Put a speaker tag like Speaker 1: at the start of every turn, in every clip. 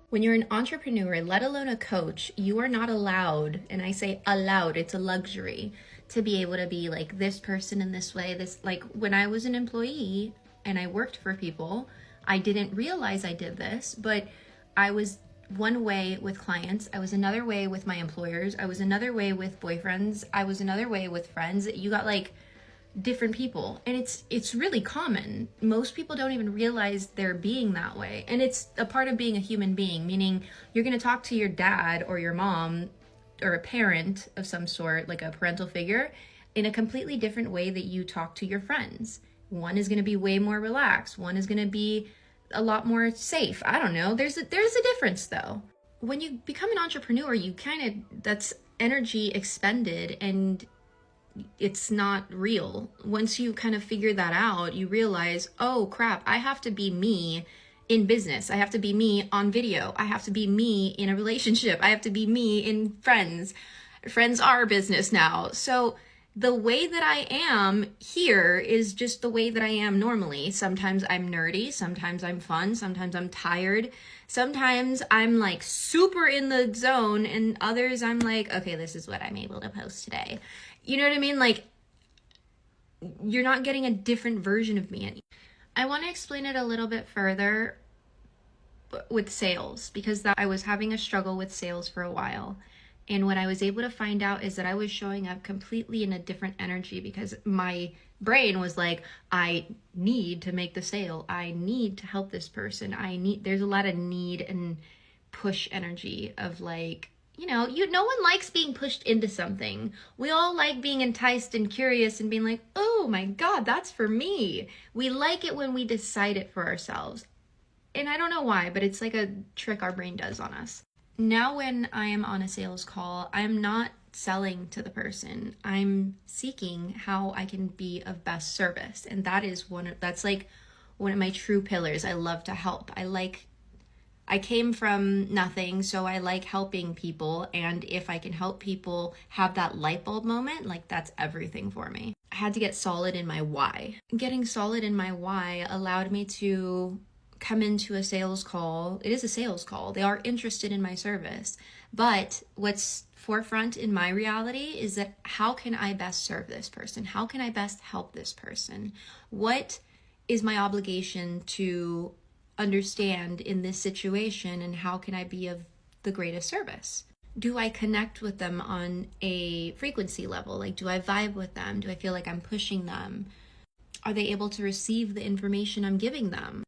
Speaker 1: When you're an entrepreneur, let alone a coach, you are not allowed, and I say allowed, it's a luxury to be able to be like this person in this way. This, like when I was an employee and I worked for people, I didn't realize I did this, but I was one way with clients, I was another way with my employers, I was another way with boyfriends, I was another way with friends. You got like different people, and it's really common. Most people don't even realize they're being that way, and it's a part of being a human being, meaning you're going to talk to your dad or your mom or a parent of some sort, like a parental figure, in a completely different way that you talk to your friends. One is going to be way more relaxed, one is going to be a lot more safe. I don't know, there's a difference though. When you become an entrepreneur, you kind of, that's energy expended, and it's not real. Once you kind of figure that out, you realize, oh crap, I have to be me in business. I have to be me on video. I have to be me in a relationship. I have to be me in friends. Friends are business now. So the way that I am here is just the way that I am normally. Sometimes I'm nerdy, sometimes I'm fun, sometimes I'm tired, sometimes I'm like super in the zone, and others I'm like, okay, this is what I'm able to post today. You know what I mean? Like, you're not getting a different version of me. I want to explain it a little bit further with sales, because I was having a struggle with sales for a while. And what I was able to find out is that I was showing up completely in a different energy, because my brain was like, I need to make the sale. I need to help this person. There's a lot of need and push energy of like, no one likes being pushed into something. We all like being enticed and curious and being like, oh my God, that's for me. We like it when we decide it for ourselves. And I don't know why, but it's like a trick our brain does on us. Now when I am on a sales call, I'm not selling to the person. I'm seeking how I can be of best service. And that's like one of my true pillars. I love to help. I came from nothing, so I like helping people. And if I can help people have that light bulb moment, like that's everything for me. I had to get solid in my why. Getting solid in my why allowed me to come into a sales call. It is a sales call. They are interested in my service. But what's forefront in my reality is that how can I best serve this person? How can I best help this person? What is my obligation to understand in this situation, and how can I be of the greatest service? Do I connect with them on a frequency level? Like, do I vibe with them? Do I feel like I'm pushing them? Are they able to receive the information I'm giving them?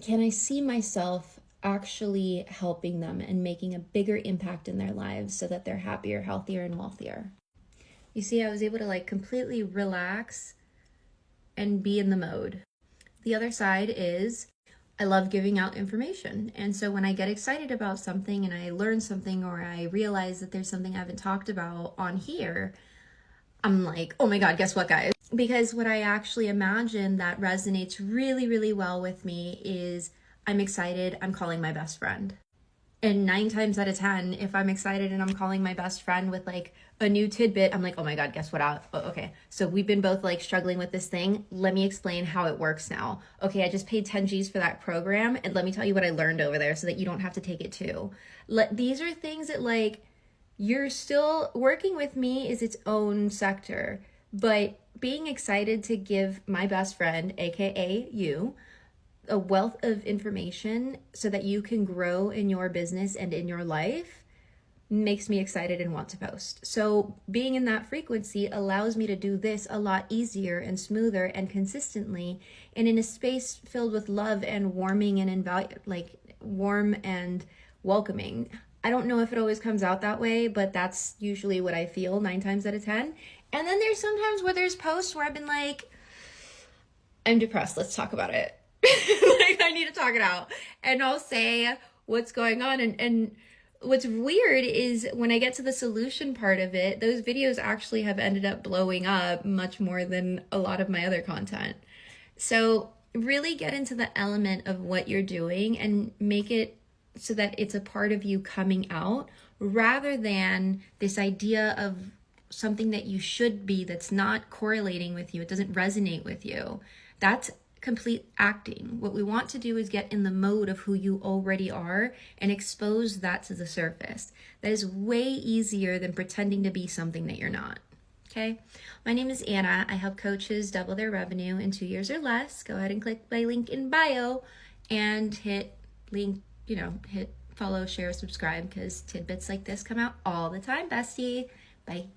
Speaker 1: Can I see myself actually helping them and making a bigger impact in their lives so that they're happier, healthier, and wealthier? You see, I was able to like completely relax and be in the mode. The other side is I love giving out information. And so when I get excited about something and I learn something, or I realize that there's something I haven't talked about on here, I'm like, oh my God, guess what, guys? Because what I actually imagine that resonates really, really well with me is I'm excited, I'm calling my best friend. And 9 times out of 10, if I'm excited and I'm calling my best friend with like a new tidbit, I'm like, oh my God, guess what? Okay, so we've been both like struggling with this thing. Let me explain how it works now. Okay, I just paid 10 G's for that program, and let me tell you what I learned over there so that you don't have to take it too. These are things that like, you're still working with me is its own sector, but being excited to give my best friend, AKA you, a wealth of information so that you can grow in your business and in your life makes me excited and want to post. So being in that frequency allows me to do this a lot easier and smoother and consistently, and in a space filled with love and warming and warm and welcoming. I don't know if it always comes out that way, but that's usually what I feel 9 times out of 10. And then there's sometimes where there's posts where I've been like, I'm depressed, let's talk about it. Like, I need to talk it out. And I'll say what's going on. And what's weird is when I get to the solution part of it, those videos actually have ended up blowing up much more than a lot of my other content. So really get into the element of what you're doing and make it so that it's a part of you coming out, rather than this idea of something that you should be that's not correlating with you. It doesn't resonate with you. That's complete acting. What we want to do is get in the mode of who you already are and expose that to the surface. That is way easier than pretending to be something that you're not. Okay, my name is Anna. I help coaches double their revenue in 2 years or less. Go ahead and click my link in bio and hit follow, share, subscribe, because tidbits like this come out all the time, bestie. Bye.